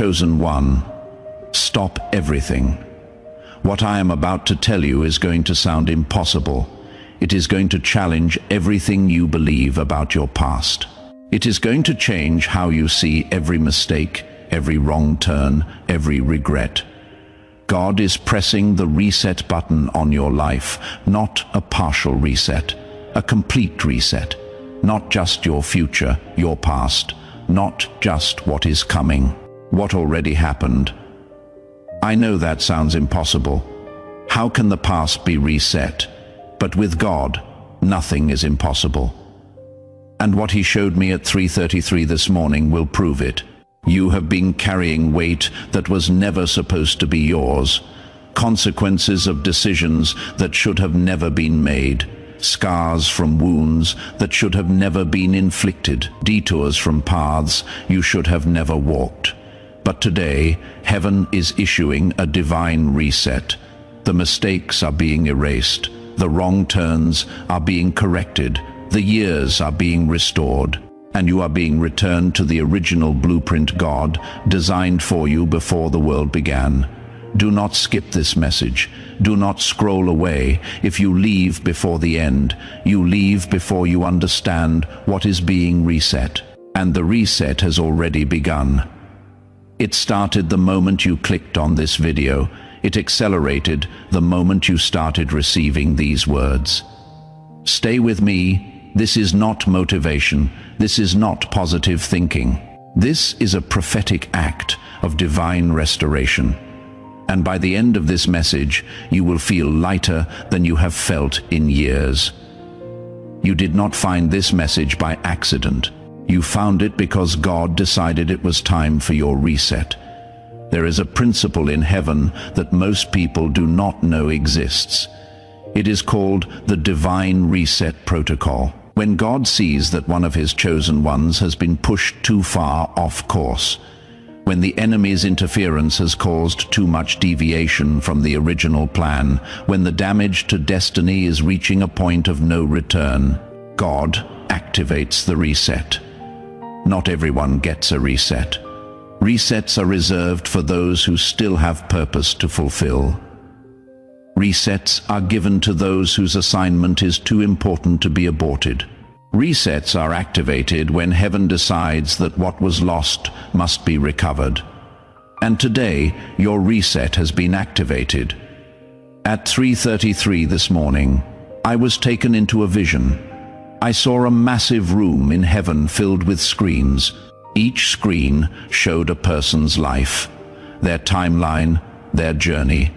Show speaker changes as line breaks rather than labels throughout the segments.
Chosen one, stop everything. What I am about to tell you is going to sound impossible. It is going to challenge everything you believe about your past. It is going to change how you see every mistake, every wrong turn, every regret. God is pressing the reset button on your life, not a partial reset, a complete reset. Not just your future, your past, not just what is coming, what already happened. I know that sounds impossible. How can the past be reset? But with God, nothing is impossible. And what he showed me at 3:33 this morning will prove it. You have been carrying weight that was never supposed to be yours, consequences of decisions that should have never been made, scars from wounds that should have never been inflicted, detours from paths you should have never walked. But today, heaven is issuing a divine reset. The mistakes are being erased, the wrong turns are being corrected, the years are being restored, and you are being returned to the original blueprint God designed for you before the world began. Do not skip this message. Do not scroll away. If you leave before the end, you leave before you understand what is being reset. And the reset has already begun. It started the moment you clicked on this video. It accelerated the moment you started receiving these words. Stay with me. This is not motivation. This is not positive thinking. This is a prophetic act of divine restoration. And by the end of this message, you will feel lighter than you have felt in years. You did not find this message by accident. You found it because God decided it was time for your reset. There is a principle in heaven that most people do not know exists. It is called the divine reset protocol. When God sees that one of his chosen ones has been pushed too far off course, when the enemy's interference has caused too much deviation from the original plan, when the damage to destiny is reaching a point of no return, God activates the reset. Not everyone gets a reset. Resets are reserved for those who still have purpose to fulfill. Resets are given to those whose assignment is too important to be aborted. Resets are activated when heaven decides that what was lost must be recovered. And today, your reset has been activated. At 3:33 this morning, I was taken into a vision. I saw a massive room in heaven filled with screens. Each screen showed a person's life, their timeline, their journey.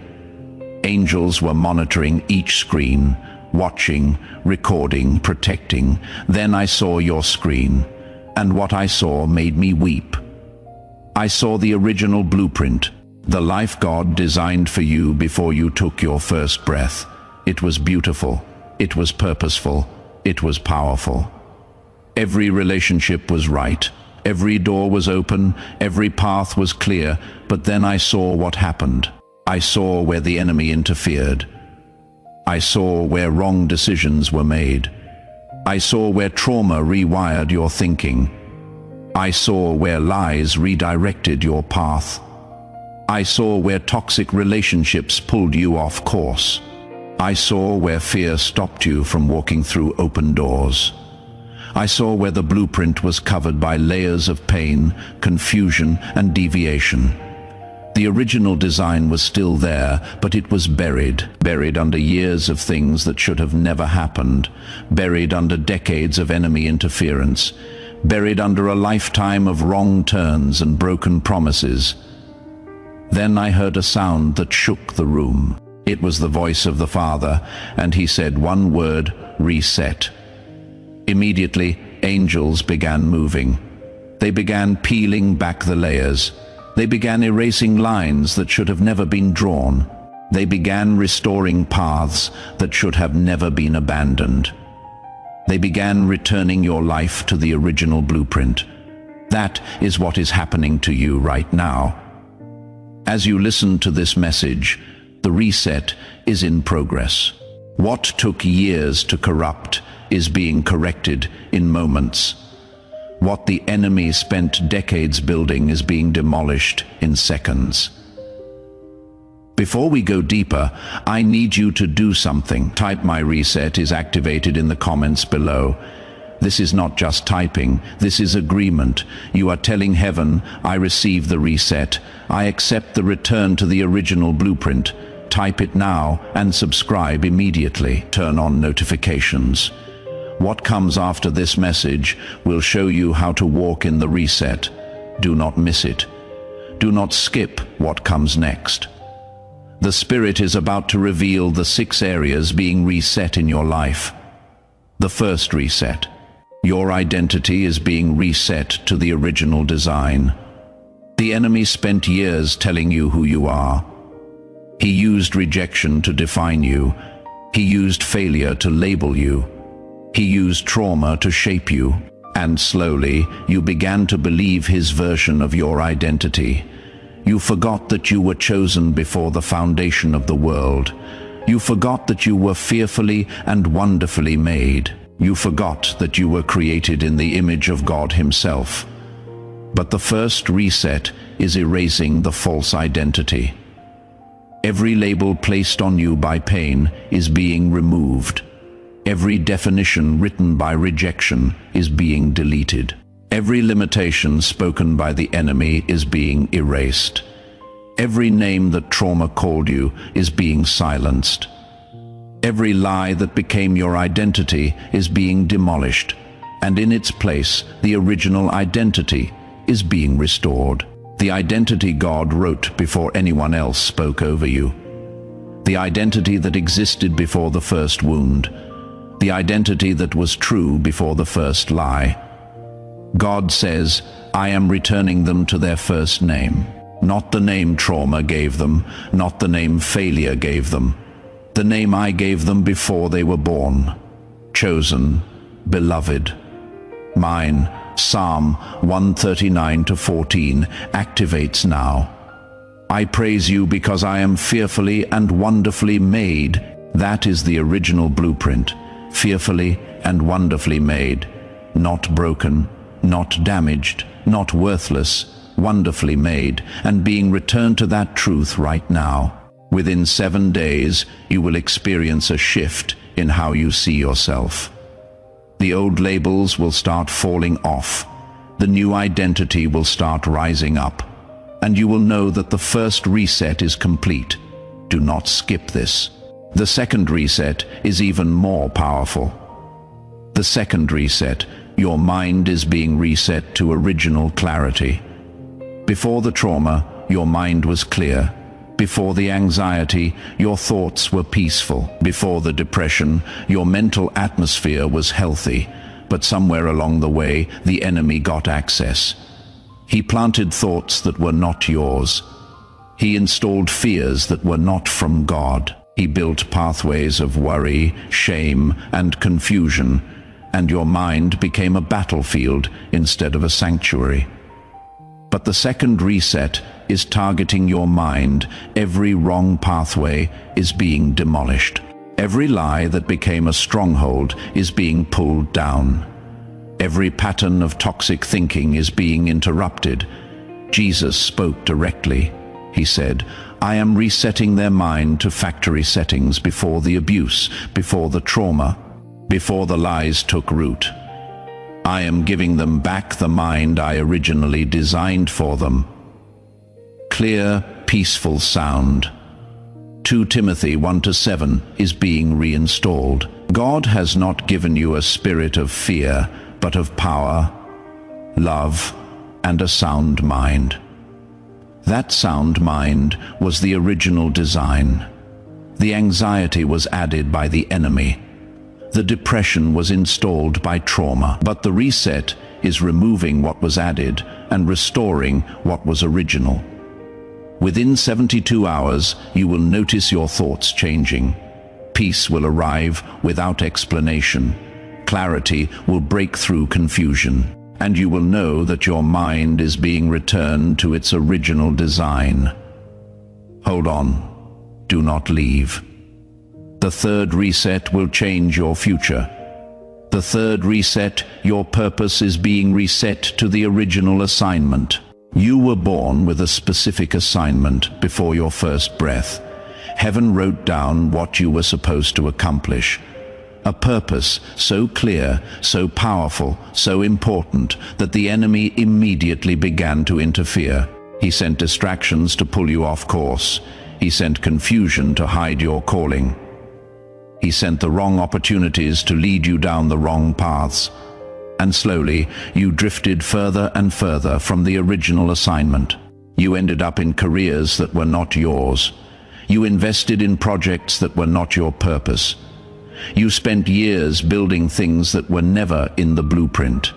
Angels were monitoring each screen, watching, recording, protecting. Then I saw your screen, and what I saw made me weep. I saw the original blueprint, the life God designed for you before you took your first breath. It was beautiful, it was purposeful, it was powerful. Every relationship was right, every door was open, every path was clear, but then I saw what happened. I saw where the enemy interfered. I saw where wrong decisions were made. I saw where trauma rewired your thinking. I saw where lies redirected your path. I saw where toxic relationships pulled you off course. I saw where fear stopped you from walking through open doors. I saw where the blueprint was covered by layers of pain, confusion, and deviation. The original design was still there, but it was buried under years of things that should have never happened, buried under decades of enemy interference, buried under a lifetime of wrong turns and broken promises. Then I heard a sound that shook the room. It was the voice of the Father, and he said one word: reset. Immediately, angels began moving. They began peeling back the layers. They began erasing lines that should have never been drawn. They began restoring paths that should have never been abandoned. They began returning your life to the original blueprint. That is what is happening to you right now. As you listen to this message, the reset is in progress. What took years to corrupt is being corrected in moments. What the enemy spent decades building is being demolished in seconds. Before we go deeper, I need you to do something. Type "My reset" is activated in the comments below. This is not just typing, this is agreement. You are telling heaven, I receive the reset. I accept the return to the original blueprint. Type it now and subscribe immediately. Turn on notifications. What comes after this message will show you how to walk in the reset. Do not miss it. Do not skip what comes next. The Spirit is about to reveal the 6 areas being reset in your life. The first reset. Your identity is being reset to the original design. The enemy spent years telling you who you are. He used rejection to define you. He used failure to label you. He used trauma to shape you. And slowly, you began to believe his version of your identity. You forgot that you were chosen before the foundation of the world. You forgot that you were fearfully and wonderfully made. You forgot that you were created in the image of God himself. But the first reset is erasing the false identity. Every label placed on you by pain is being removed. Every definition written by rejection is being deleted. Every limitation spoken by the enemy is being erased. Every name that trauma called you is being silenced. Every lie that became your identity is being demolished, and in its place, the original identity is being restored. The identity God wrote before anyone else spoke over you. The identity that existed before the first wound. The identity that was true before the first lie. God says, I am returning them to their first name. Not the name trauma gave them, not the name failure gave them. The name I gave them before they were born. Chosen, beloved. Mine, Psalm 139-14, activates now. I praise you because I am fearfully and wonderfully made. That is the original blueprint. Fearfully and wonderfully made. Not broken, not damaged, not worthless, wonderfully made, and being returned to that truth right now. Within 7 days, you will experience a shift in how you see yourself. The old labels will start falling off. The new identity will start rising up. And you will know that the first reset is complete. Do not skip this. The second reset is even more powerful. The second reset, your mind is being reset to original clarity. Before the trauma, your mind was clear. Before the anxiety, your thoughts were peaceful. Before the depression, your mental atmosphere was healthy. But somewhere along the way, the enemy got access. He planted thoughts that were not yours. He installed fears that were not from God. He built pathways of worry, shame, and confusion, and your mind became a battlefield instead of a sanctuary. But the second reset is targeting your mind. Every wrong pathway is being demolished. Every lie that became a stronghold is being pulled down. Every pattern of toxic thinking is being interrupted. Jesus spoke directly. He said, I am resetting their mind to factory settings before the abuse, before the trauma, before the lies took root. I am giving them back the mind I originally designed for them. Clear, peaceful sound. 2 Timothy 1-7 is being reinstalled. God has not given you a spirit of fear, but of power, love, and a sound mind. That sound mind was the original design. The anxiety was added by the enemy. The depression was installed by trauma. But the reset is removing what was added and restoring what was original. Within 72 hours, you will notice your thoughts changing. Peace will arrive without explanation. Clarity will break through confusion. And you will know that your mind is being returned to its original design. Hold on. Do not leave. The third reset will change your future. The third reset, your purpose is being reset to the original assignment. You were born with a specific assignment before your first breath. Heaven wrote down what you were supposed to accomplish. A purpose so clear, so powerful, so important that the enemy immediately began to interfere. He sent distractions to pull you off course. He sent confusion to hide your calling. He sent the wrong opportunities to lead you down the wrong paths. And slowly, you drifted further and further from the original assignment. You ended up in careers that were not yours. You invested in projects that were not your purpose. You spent years building things that were never in the blueprint.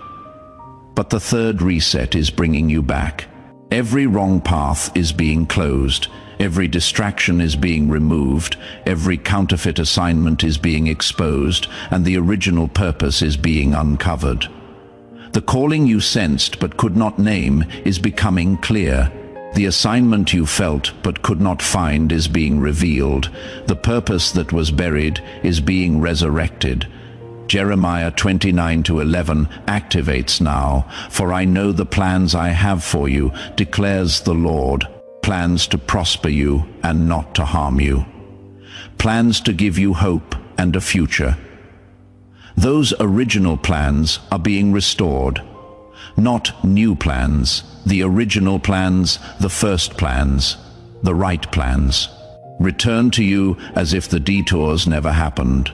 But the third reset is bringing you back. Every wrong path is being closed. Every distraction is being removed, every counterfeit assignment is being exposed, and the original purpose is being uncovered. The calling you sensed but could not name is becoming clear. The assignment you felt but could not find is being revealed. The purpose that was buried is being resurrected. Jeremiah 29:11 activates now. For I know the plans I have for you, declares the Lord. Plans to prosper you and not to harm you. Plans to give you hope and a future. Those original plans are being restored. Not new plans, the original plans, the first plans, the right plans. Return to you as if the detours never happened.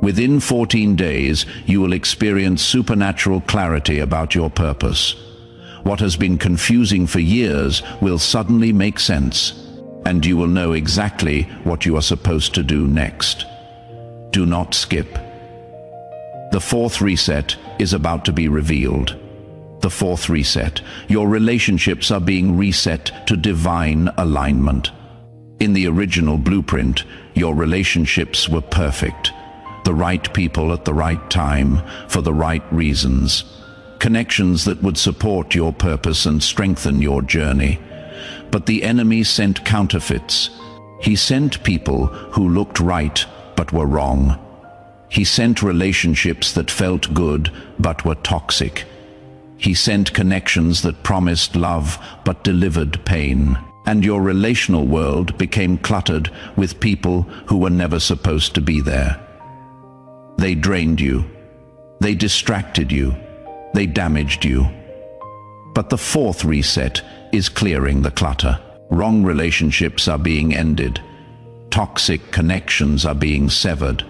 Within 14 days, you will experience supernatural clarity about your purpose. What has been confusing for years will suddenly make sense, and you will know exactly what you are supposed to do next. Do not skip. The fourth reset is about to be revealed. The fourth reset. Your relationships are being reset to divine alignment. In the original blueprint, your relationships were perfect. The right people at the right time, for the right reasons. Connections that would support your purpose and strengthen your journey. But the enemy sent counterfeits. He sent people who looked right but were wrong. He sent relationships that felt good but were toxic. He sent connections that promised love but delivered pain. And your relational world became cluttered with people who were never supposed to be there. They drained you. They distracted you. They damaged you. But the fourth reset is clearing the clutter. Wrong relationships are being ended. Toxic connections are being severed.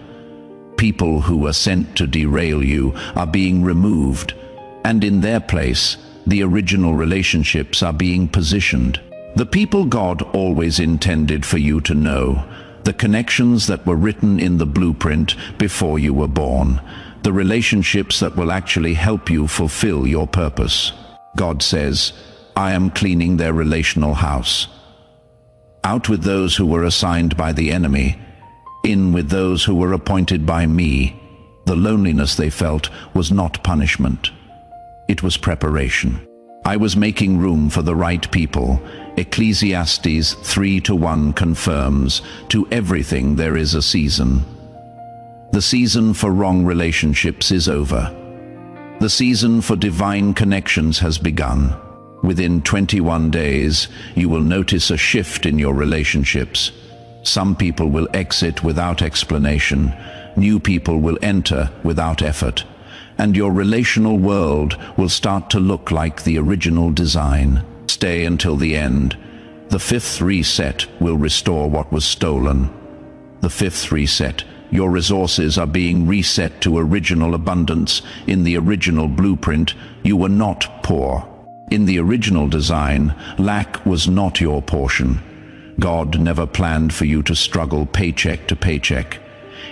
People who were sent to derail you are being removed. And in their place, the original relationships are being positioned. The people God always intended for you to know. The connections that were written in the blueprint before you were born. The relationships that will actually help you fulfill your purpose. God says, I am cleaning their relational house. Out with those who were assigned by the enemy. In with those who were appointed by me. The loneliness they felt was not punishment. It was preparation. I was making room for the right people. Ecclesiastes 3:1 confirms, to everything there is a season. The season for wrong relationships is over. The season for divine connections has begun. Within 21 days, you will notice a shift in your relationships. Some people will exit without explanation. New people will enter without effort. And your relational world will start to look like the original design. Stay until the end. The fifth reset will restore what was stolen. The fifth reset. Your resources are being reset to original abundance. In the original blueprint, you were not poor. In the original design, lack was not your portion. God never planned for you to struggle paycheck to paycheck.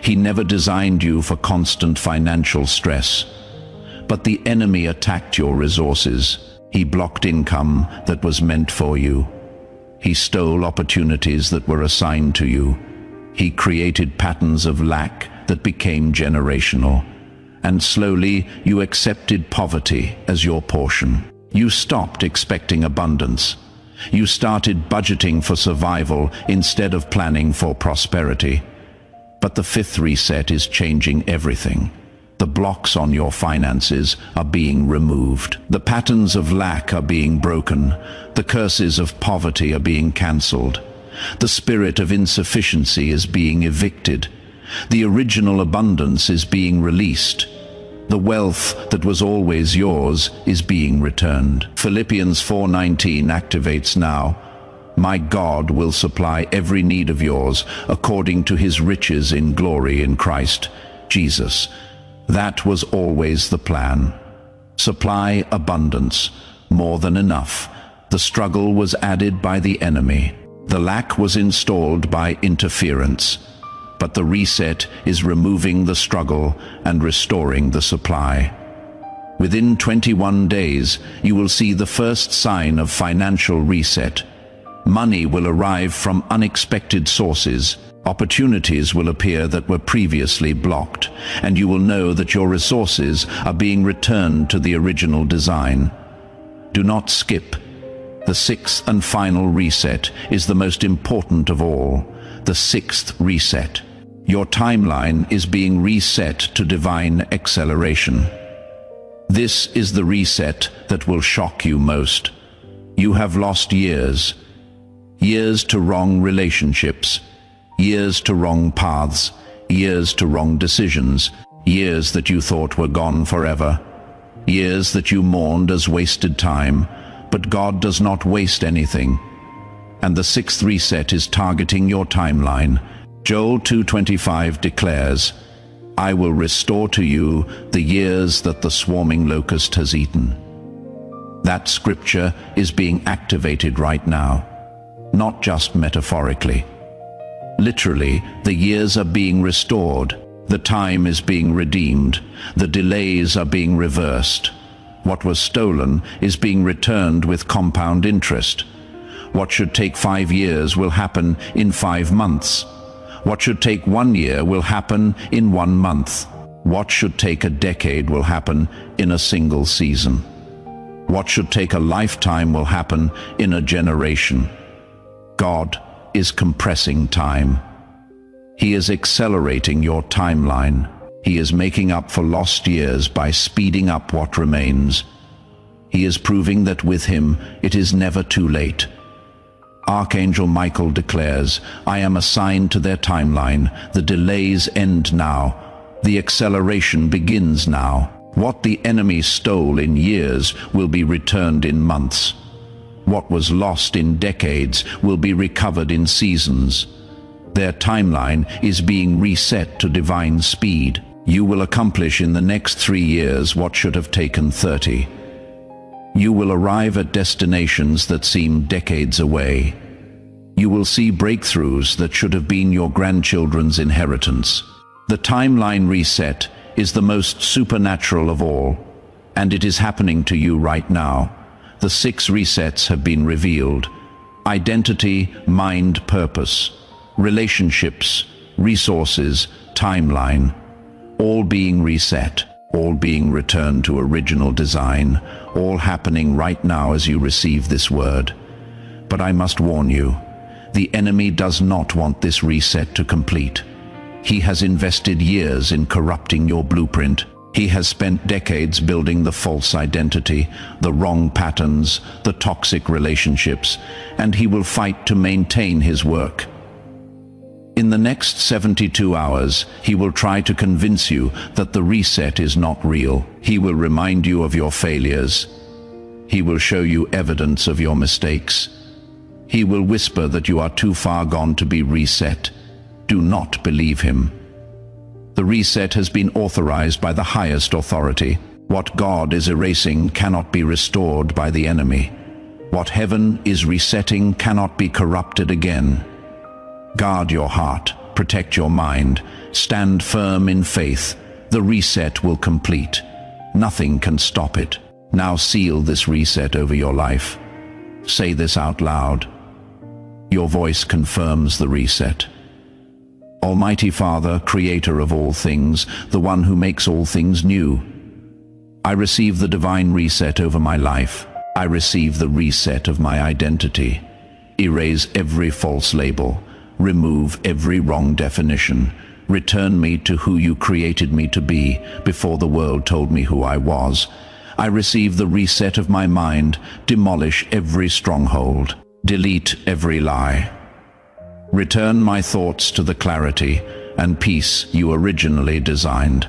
He never designed you for constant financial stress. But the enemy attacked your resources. He blocked income that was meant for you. He stole opportunities that were assigned to you. He created patterns of lack that became generational. And slowly you accepted poverty as your portion. You stopped expecting abundance. You started budgeting for survival instead of planning for prosperity. But the fifth reset is changing everything. The blocks on your finances are being removed. The patterns of lack are being broken. The curses of poverty are being cancelled. The spirit of insufficiency is being evicted. The original abundance is being released. The wealth that was always yours is being returned. Philippians 4:19 activates now. My God will supply every need of yours according to his riches in glory in Christ Jesus. That was always the plan. Supply abundance, more than enough. The struggle was added by the enemy. The lack was installed by interference. But the reset is removing the struggle and restoring the supply. Within 21 days, you will see the first sign of financial reset. Money will arrive from unexpected sources. Opportunities will appear that were previously blocked, and you will know that your resources are being returned to the original design. Do not skip. The sixth and final reset is the most important of all, the sixth reset. Your timeline is being reset to divine acceleration. This is the reset that will shock you most. You have lost years. Years to wrong relationships. Years to wrong paths, years to wrong decisions, years that you thought were gone forever, years that you mourned as wasted time, but God does not waste anything. And the sixth reset is targeting your timeline. Joel 2:25 declares, I will restore to you the years that the swarming locust has eaten. That scripture is being activated right now, not just metaphorically. Literally, the years are being restored. The time is being redeemed. The delays are being reversed. What was stolen is being returned with compound interest. What should take 5 years will happen in 5 months. What should take 1 year will happen in 1 month. What should take a decade will happen in a single season. What should take a lifetime will happen in a generation. God is compressing time. He is accelerating your timeline. He is making up for lost years by speeding up what remains. He is proving that with him it is never too late. Archangel Michael declares, I am assigned to their timeline. The delays end now. The acceleration begins now. What the enemy stole in years will be returned in months. What was lost in decades will be recovered in seasons. Their timeline is being reset to divine speed. You will accomplish in the next 3 years what should have taken 30. You will arrive at destinations that seem decades away. You will see breakthroughs that should have been your grandchildren's inheritance. The timeline reset is the most supernatural of all, and it is happening to you right now. The 6 resets have been revealed. Identity, mind, purpose, relationships, resources, timeline, all being reset, all being returned to original design, all happening right now as you receive this word. But I must warn you, the enemy does not want this reset to complete. He has invested years in corrupting your blueprint. He has spent decades building the false identity, the wrong patterns, the toxic relationships, and he will fight to maintain his work. In the next 72 hours, he will try to convince you that the reset is not real. He will remind you of your failures. He will show you evidence of your mistakes. He will whisper that you are too far gone to be reset. Do not believe him. The reset has been authorized by the highest authority. What God is erasing cannot be restored by the enemy. What heaven is resetting cannot be corrupted again. Guard your heart, protect your mind, stand firm in faith. The reset will complete. Nothing can stop it. Now seal this reset over your life. Say this out loud. Your voice confirms the reset. Almighty Father, creator of all things, the one who makes all things new, I receive the divine reset over my life. I receive the reset of my identity. Erase every false label. Remove every wrong definition. Return me to who you created me to be before the world told me who I was. I receive the reset of my mind. Demolish every stronghold. Delete every lie. Return my thoughts to the clarity and peace you originally designed.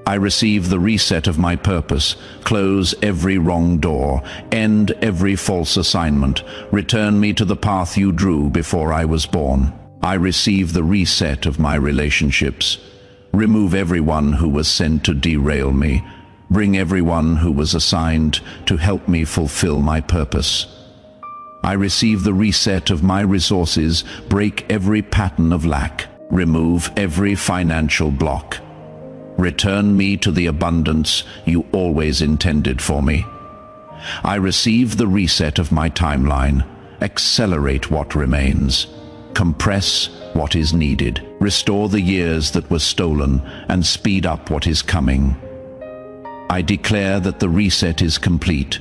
I receive the reset of my purpose. Close every wrong door. End every false assignment. Return me to the path you drew before I was born. I receive the reset of my relationships. Remove everyone who was sent to derail me. Bring everyone who was assigned to help me fulfill my purpose. I receive the reset of my resources. Break every pattern of lack. Remove every financial block. Return me to the abundance you always intended for me. I receive the reset of my timeline. Accelerate what remains. Compress what is needed. Restore the years that were stolen and speed up what is coming. I declare that the reset is complete.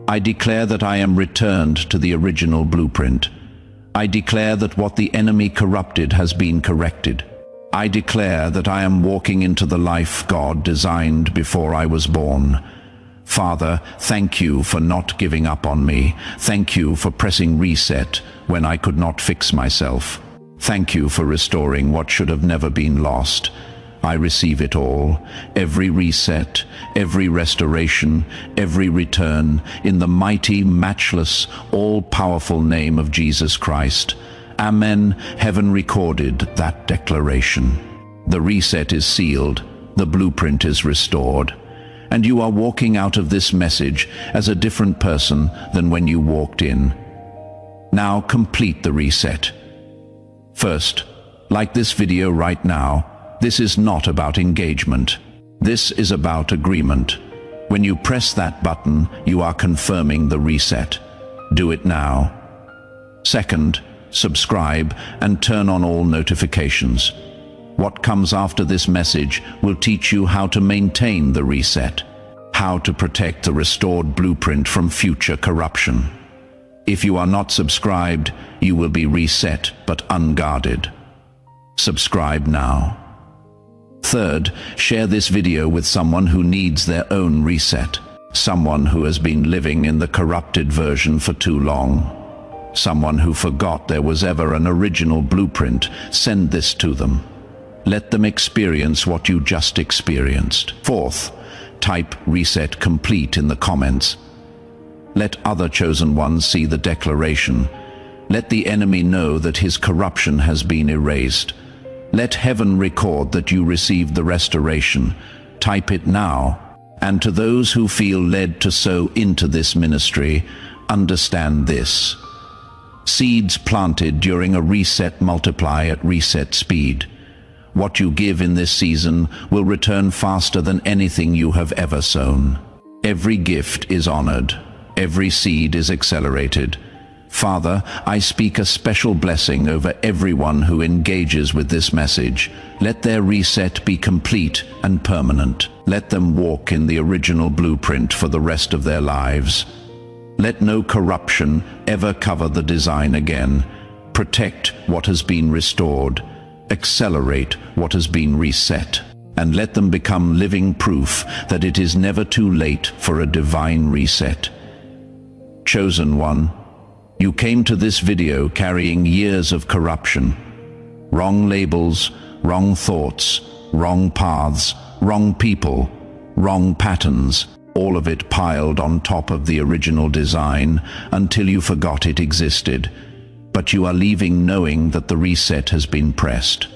I declare that I am returned to the original blueprint. I declare that what the enemy corrupted has been corrected. I declare that I am walking into the life God designed before I was born. Father, thank you for not giving up on me. Thank you for pressing reset when I could not fix myself. Thank you for restoring what should have never been lost. I receive it all, every reset, every restoration, every return, in the mighty, matchless, all-powerful name of Jesus Christ. Amen. Heaven recorded that declaration. The reset is sealed, the blueprint is restored, and you are walking out of this message as a different person than when you walked in. Now complete the reset. First, like this video right now, this is not about engagement. This is about agreement. When you press that button, you are confirming the reset. Do it now. Second, subscribe and turn on all notifications. What comes after this message will teach you how to maintain the reset, how to protect the restored blueprint from future corruption. If you are not subscribed, you will be reset but unguarded. Subscribe now. Third, share this video with someone who needs their own reset, someone who has been living in the corrupted version for too long. Someone who forgot there was ever an original blueprint. Send this to them. Let them experience what you just experienced. Fourth, type reset complete in the comments. Let other chosen ones see the declaration. Let the enemy know that his corruption has been erased. Let heaven record that you received the restoration. Type it now. And to those who feel led to sow into this ministry, understand this. Seeds planted during a reset multiply at reset speed. What you give in this season will return faster than anything you have ever sown. Every gift is honored. Every seed is accelerated. Father, I speak a special blessing over everyone who engages with this message. Let their reset be complete and permanent. Let them walk in the original blueprint for the rest of their lives. Let no corruption ever cover the design again. Protect what has been restored. Accelerate what has been reset. And let them become living proof that it is never too late for a divine reset. Chosen one, you came to this video carrying years of corruption. Wrong labels, wrong thoughts, wrong paths, wrong people, wrong patterns. All of it piled on top of the original design until you forgot it existed. But you are leaving knowing that the reset has been pressed.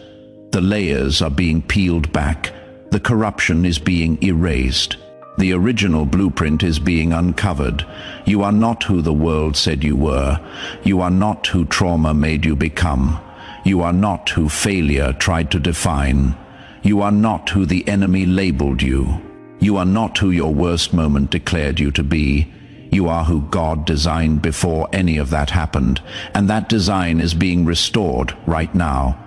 The layers are being peeled back. The corruption is being erased. The original blueprint is being uncovered. You are not who the world said you were. You are not who trauma made you become. You are not who failure tried to define. You are not who the enemy labeled you. You are not who your worst moment declared you to be. You are who God designed before any of that happened, and that design is being restored right now.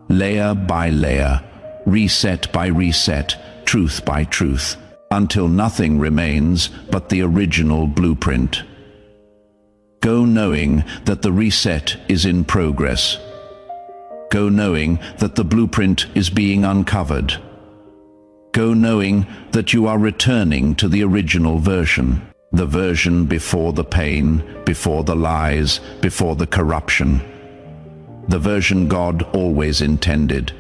Layer by layer, reset by reset, truth by truth, until nothing remains but the original blueprint. Go knowing that the reset is in progress. Go knowing that the blueprint is being uncovered. Go knowing that you are returning to the original version, the version before the pain, before the lies, before the corruption. The version God always intended,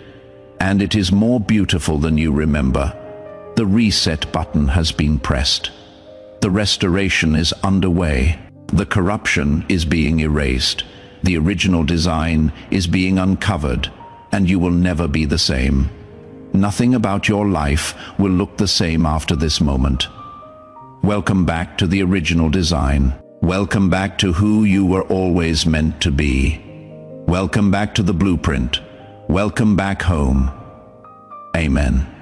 and it is more beautiful than you remember. The reset button has been pressed. The restoration is underway. The corruption is being erased. The original design is being uncovered, and you will never be the same. Nothing about your life will look the same after this moment. Welcome back to the original design. Welcome back to who you were always meant to be. Welcome back to the blueprint. Welcome back home. Amen.